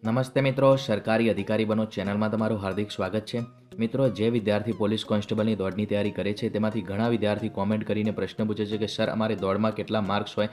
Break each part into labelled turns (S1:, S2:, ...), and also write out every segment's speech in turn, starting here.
S1: નમસ્તે મિત્રો, સરકારી અધિકારી બનો ચેનલમાં તમારું હાર્દિક સ્વાગત છે. મિત્રો, જે વિદ્યાર્થી પોલીસ કોન્સ્ટેબલની દોડની તૈયારી કરે છે તેમાંથી ઘણા વિદ્યાર્થી કોમેન્ટ કરીને પ્રશ્ન પૂછે છે કે સર અમારે દોડમાં કેટલા માર્ક્સ હોય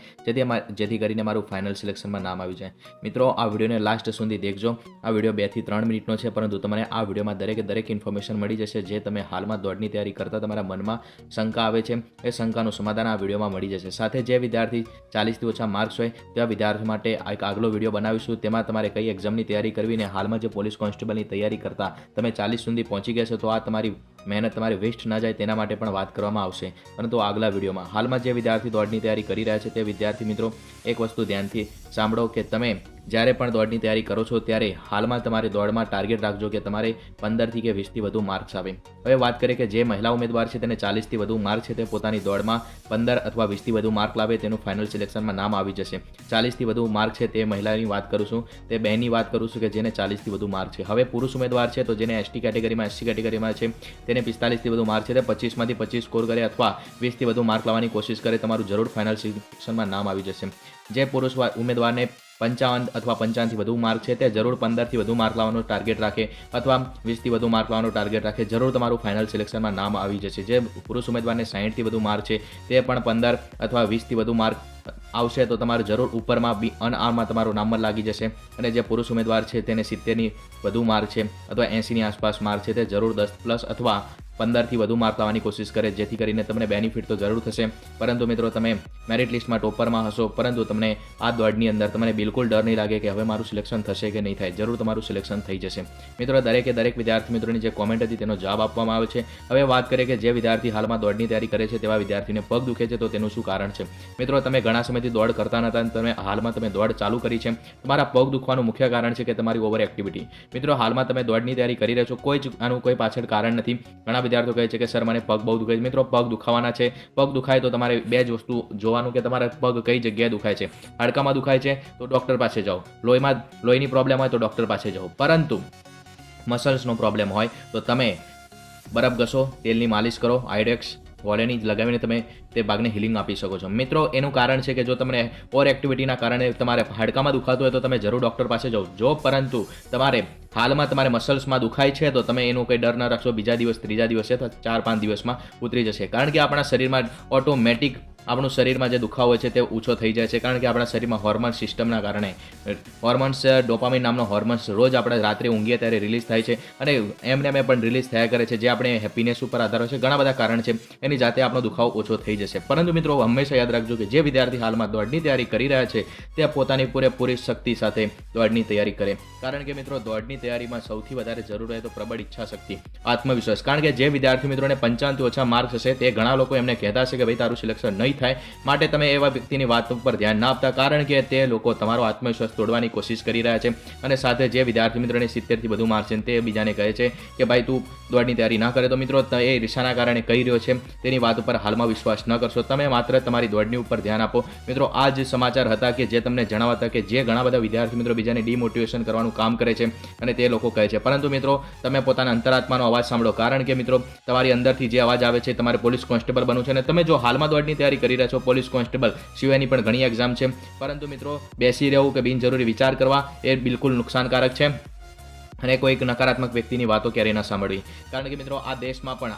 S1: જેથી કરીને મારું ફાઇનલ સિલેક્શનમાં નામ આવી જાય. મિત્રો, આ વિડીયોને લાસ્ટ સુધી દેખજો. આ વિડીયો 2 થી 3 મિનિટનો છે, પરંતુ તમને આ વિડીયોમાં દરેક ઇન્ફોર્મેશન મળી જશે જે તમે હાલમાં દોડની તૈયારી કરતા તમારા મનમાં શંકા આવે છે એ શંકાનું સમાધાન આ વિડીયોમાં મળી જશે. સાથે જે વિદ્યાર્થી 40થી ઓછા માર્ક્સ હોય તેવા વિદ્યાર્થી માટે એક આગલો વિડીયો બનાવીશું. તેમાં તમારે કઈ એક્ઝામની તૈયારી કરવી ને હાલમાં જે પોલીસ કોન્સ્ટેબલની તૈયારી કરતા તમે 40 સુધી પહોંચી ગયા છો તો આ તમારી મહેનત તમારી વેસ્ટ ના જાય તેના માટે પણ વાત કરવામાં આવશે. પરંતુ આગલા વિડીયોમાં હાલમાં જે વિદ્યાર્થી દોડની તૈયારી કરી રહ્યા છે તે વિદ્યાર્થી મિત્રો એક વસ્તુ ધ્યાનથી સાંભળો કે તમે જ્યારે પણ દોડની તૈયારી કરો છો ત્યારે હાલમાં તમારે દોડમાં ટાર્ગેટ રાખજો કે તમારે 15થી કે 20થી વધુ માર્ક્સ આવે. હવે વાત કરીએ કે જે મહિલા ઉમેદવાર છે તેને 40થી વધુ માર્ક છે તે પોતાની દોડમાં 15 અથવા 20થી વધુ માર્ક લાવે તેનું ફાઇનલ સિલેક્શનમાં નામ આવી જશે. 40થી વધુ માર્ક છે તે મહિલાની વાત કરું છું, તે બહેનની વાત કરું છું કે જેને 40થી વધુ માર્ક છે. હવે પુરુષ ઉમેદવાર છે તો જેને એસટી કેટેગરીમાં છે તેને 45થી વધુ માર્ક છે તે 25માંથી 25 સ્કોર કરે અથવા 20થી વધુ માર્ક લાવવાની કોશિશ કરે તમારું જરૂર ફાઇનલ સિલેક્શનમાં નામ આવી જશે. જે પુરુષ ઉમેદવારને 55 અથવા 55થી વધુ માર્ક છે તે જરૂર 15થી વધુ માર્ક લાવવાનો ટાર્ગેટ રાખે અથવા 20થી વધુ માર્ક લાવવાનો ટાર્ગેટ રાખે, જરૂર તમારું ફાઇનલ સિલેક્શનમાં નામ આવી જશે. જે પુરુષ ઉમેદવારને 60થી વધુ માર્ક છે તે પણ 15 અથવા 20થી વધુ માર્ક આવશે તો તમારું જરૂર ઉપરમાં અનઆરમાં તમારું નામ લાગી જશે. અને જે પુરુષ ઉમેદવાર છે તેને 70ની વધુ માર્ક છે અથવા 80ની આસપાસ માર્ક છે તે જરૂર 10+ અથવા 15થી વધુ માર્ક લાવવાની કોશિશ કરે જેથી કરીને તમને બેનિફિટ તો જરૂર થશે. પરંતુ મિત્રો તમે મેરિટ લિસ્ટમાં ટોપરમાં હશો પરંતુ તમને આ દોડની અંદર તમને બિલકુલ ડર નહીં લાગે કે હવે મારું સિલેક્શન થશે કે નહીં થાય. જરૂર તમારું સિલેક્શન થઈ જશે. મિત્રો, દરેક વિદ્યાર્થી મિત્રોની જે કોમેન્ટ હતી તેનો જવાબ આપવામાં આવે છે. હવે વાત કરીએ કે જે વિદ્યાર્થી હાલમાં દોડની તૈયારી કરે છે તેવા વિદ્યાર્થીને પગ દુખે છે તો તેનું શું કારણ છે. મિત્રો, તમે ઘણા સમયથી દોડ કરતા નતા અને તમે હાલમાં દોડ ચાલુ કરી છે. તમારા પગ દુખવાનું મુખ્ય કારણ છે કે તમારી ઓવર એક્ટિવિટી. મિત્રો, હાલમાં તમે દોડની તૈયારી કરી રહ્યા છો, આનું કોઈ પાછળ કારણ નથી. ઘણા વિદ્યાર્થીઓ કહે છે કે સર મને પગ બહુ દુખે છે. મિત્રો, પગ દુખાવાના છે. પગ દુખાય તો તમારે બે જ વસ્તુ જોવાનું કે તમારા પગ કઈ જગ્યાએ દુખાય છે. હાડકામાં દુખાય છે તો ડૉક્ટર પાસે જાઓ, લોહીની પ્રોબ્લેમ હોય તો ડૉક્ટર પાસે જાઓ, પરંતુ મસલ્સનો પ્રોબ્લેમ હોય તો તમે બરફ ઘસો, તેલની માલિશ કરો, આયોડેક્સ વોલેની લગાવીને તમે તે ભાગને હિલિંગ આપી શકો છો. મિત્રો, એનું કારણ છે કે જો તમને ઓવર એક્ટિવિટીના કારણે તમારે હાડકામાં દુખાતું હોય તો તમે જરૂર ડૉક્ટર પાસે જાઓ. પરંતુ તમારે હાલમાં તમારે મસલ્સમાં દુખાય છે તો તમે એનું કંઈ ડર ન રાખશો, બીજા દિવસ ત્રીજા દિવસે અથવા 4-5 દિવસમાં ઉતરી જશે. કારણ કે આપણા શરીરમાં ઓટોમેટિક આપણું શરીરમાં જે દુખાવો છે તે ઓછો થઈ જાય છે. કારણ કે આપણા શરીરમાં હોર્મોન સિસ્ટમના કારણે ડોપામિન નામનો હોર્મોન્સ રોજ આપણે રાત્રે ઊંઘીએ ત્યારે રિલીઝ થાય છે અને એમને પણ રિલીઝ થયા કરે છે જે આપણે હેપીનેસ ઉપર આધાર હોય છે. ઘણા બધા કારણ છે, એની જાતે આપણો દુખાવો ઓછો થઈ જશે. પરંતુ મિત્રો, હંમેશા યાદ રાખજો કે જે વિદ્યાર્થી હાલમાં દોડની તૈયારી કરી રહ્યા છે તે પોતાની પૂરેપૂરી શક્તિ સાથે દોડની તૈયારી કરે. કારણ કે મિત્રો, દોડની તૈયારીમાં સૌથી વધારે જરૂર હોય તો પ્રબળ ઈચ્છા શક્તિ, આત્મવિશ્વાસ. કારણ કે જે વિદ્યાર્થી મિત્રોને 55થી ઓછા માર્ક્સ હશે તે ઘણા લોકો એમને કહેતા છે કે ભાઈ તારું સિલેક્શન નહીં થાય, માટે તમે એવા વ્યક્તિની વાત ઉપર ધ્યાન ના આપતા. કારણ કે તે લોકો તમારો આત્મવિશ્વાસ તોડવાની કોશિશ કરી રહ્યા છે. અને સાથે જે વિદ્યાર્થી મિત્રોને 70થી વધુ માર્ક્સ છે તે બીજાને કહે છે કે ભાઈ તું દોડની તૈયારી ના કરે, તો મિત્રો એ ઈર્ષાના કારણે કહી રહ્યો છે તેની વાત ઉપર હાલમાં વિશ્વાસ ન કરશો. તમે માત્ર તમારી દોડની ઉપર ધ્યાન આપો. મિત્રો, આ જ સમાચાર હતા કે જે તમને જણાવતા કે જે ઘણા બધા વિદ્યાર્થી મિત્રો બીજાને ડિમોટિવેશન કરવાનું કામ કરે છે અને તે લોકો કહે છે. પરંતુ મિત્રો, તમે પોતાના અંતરાત્માનો અવાજ સાંભળો. કારણ કે મિત્રો, તમારી અંદરથી જે અવાજ આવે છે તમારે પોલીસ કોન્સ્ટેબલ બનવું છે અને તમે જો હાલમાં દોડની તૈયારી કરી રહ્યા છો, પોલીસ કોન્સ્ટેબલ સિવાયની પણ ઘણી એક્ઝામ છે, પરંતુ મિત્રો બેસી રહેવું કે બિનજરૂરી વિચાર કરવા એ બિલકુલ નુકસાનકારક છે. અને કોઈક નકારાત્મક વ્યક્તિની વાતો ક્યારેય ન સાંભળવી. કારણ કે મિત્રો, આ દેશમાં પણ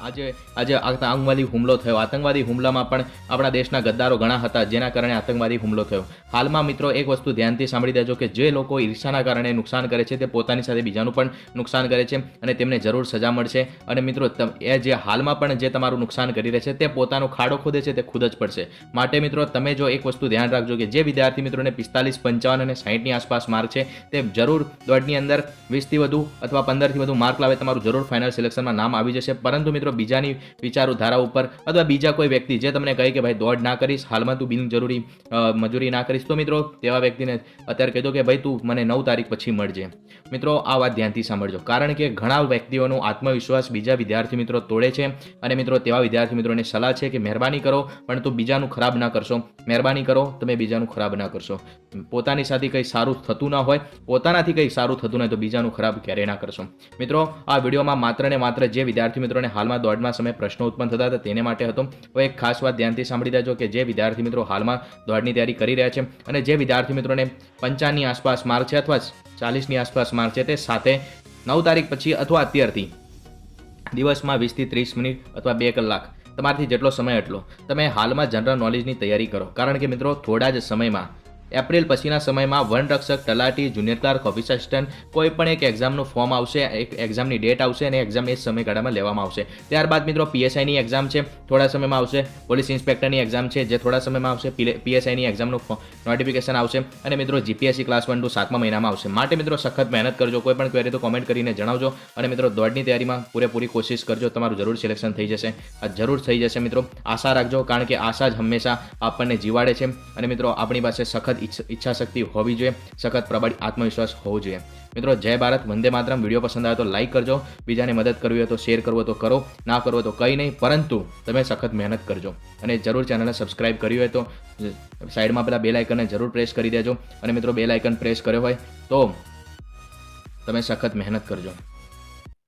S1: આજે આતંકવાદી હુમલો થયો. આતંકવાદી હુમલામાં પણ આપણા દેશના ગદ્દારો ઘણા હતા જેના કારણે આતંકવાદી હુમલો થયો. હાલમાં મિત્રો એક વસ્તુ ધ્યાનથી સાંભળી દેજો કે જે લોકો ઈર્ષાના કારણે નુકસાન કરે છે તે પોતાની સાથે બીજાનું પણ નુકસાન કરે છે અને તેમને જરૂર સજા મળશે. અને મિત્રો, એ જે હાલમાં પણ જે તમારું નુકસાન કરી રહે છે તે પોતાનો ખાડો ખોદે છે તે ખુદ જ પડશે. માટે મિત્રો, તમે જો એક વસ્તુ ધ્યાન રાખજો કે જે વિદ્યાર્થી મિત્રોને 45, 55 અને 60ની આસપાસ માર્ક છે તે જરૂર દોડની અંદર 20થી વધુ અથવા 15થી વધુ માર્ક લાવે, તમારું જરૂર ફાઇનલ સિલેક્શનમાં નામ આવી જશે. પરંતુ મિત્રો, બીજાની વિચારધારા ઉપર અથવા બીજા કોઈ વ્યક્તિ જે તમને કહે કે ભાઈ દોડ ના કરીશ, હાલમાં તું બિનજરૂરી મજૂરી ના કરીશ, તો મિત્રો તેવા વ્યક્તિને અત્યારે કહી દો કે ભાઈ તું મને 9 તારીખ પછી મળજે. મિત્રો, આ વાત ધ્યાનથી સાંભળજો. કારણ કે ઘણા વ્યક્તિઓનો આત્મવિશ્વાસ બીજા વિદ્યાર્થી મિત્રો તોડે છે. અને મિત્રો, તેવા વિદ્યાર્થી મિત્રોને સલાહ છે કે મહેરબાની કરો પણ તું બીજાનું ખરાબ ના કરશો. મહેરબાની કરો, તમે બીજાનું ખરાબ ના કરશો. પોતાની સાથે કંઈ સારું થતું ના હોય, પોતાનાથી કંઈ સારું થતું નહીં તો બીજાનું ખરાબ ખરાબ ક્યારેય ના કરશો. મિત્રો, આ વિડીયોમાં માત્ર ને માત્ર જે વિદ્યાર્થી મિત્રોને હાલમાં દોડના સમયે પ્રશ્નો ઉત્પન્ન થતા હતા તેને માટે હતો. હવે એક ખાસ વાત ધ્યાનથી સાંભળી દેજો કે જે વિદ્યાર્થી મિત્રો હાલમાં દોડની તૈયારી કરી રહ્યા છે અને જે વિદ્યાર્થી મિત્રોને 55ની આસપાસ માર્ક છે અથવા 40ની આસપાસ માર્ક છે, તે સાથે 9 તારીખ પછી અથવા અત્યારથી દિવસમાં 20 થી 30 મિનિટ અથવા 2 કલાક તમારાથી જેટલો સમય એટલો તમે હાલમાં જનરલ નોલેજની તૈયારી કરો. કારણ કે મિત્રો થોડા જ સમયમાં એપ્રિલ પછીના સમયમાં વનરક્ષક, તલાટી, જુનિયર ક્લાર્ક, ઓફિસ આસિસ્ટન્ટ કોઈ પણ એક એક્ઝામનું ફોર્મ આવશે, એક એક્ઝામની ડેટ આવશે અને એક્ઝામ એ સમયગાળામાં લેવામાં આવશે. ત્યારબાદ મિત્રો પીએસઆઈની એક્ઝામ છે, થોડા સમયમાં આવશે. પોલીસ ઇન્સ્પેક્ટરની એક્ઝામ છે, જે થોડા સમયમાં આવશે. પીએસઆઈની એક્ઝામનું નોટિફિકેશન આવશે અને મિત્રો જીપીએસસી ક્લાસ 1 2 7મા મહિનામાં આવશે. માટે મિત્રો સખત મહેનત કરજો. કોઈ પણ ક્વેરી તો કોમેન્ટ કરીને જણાવજો અને મિત્રો દોડની તૈયારીમાં પૂરેપૂરી કોશિશ કરજો. તમારું જરૂર સિલેક્શન થઈ જશે. આ જરૂર થઈ જશે મિત્રો. આશા રાખજો, કારણ કે આશા જ હંમેશા આપણને જીવાડે છે અને મિત્રો આપણી પાસે સખત ઈચ્છા શક્તિ હોવી જોઈએ, સખત પ્રબળ આત્મવિશ્વાસ હોવો જોઈએ. મિત્રો જય ભારત, વંદે માતરમ. વિડીયો પસંદ આવે તો લાઈક કરજો, બીજાને મદદ કરવી હોય તો શેર કરવો તો કરો, ના કરવો તો કંઈ નહીં, પરંતુ તમે સખત મહેનત કરજો અને જરૂર ચેનલને સબસ્ક્રાઇબ કરી હોય તો સાઈડમાં પેલા બેલ આઇકનને જરૂર પ્રેસ કરી દેજો અને મિત્રો બેલ આઇકન પ્રેસ કર્યો હોય તો તમે સખત મહેનત કરજો.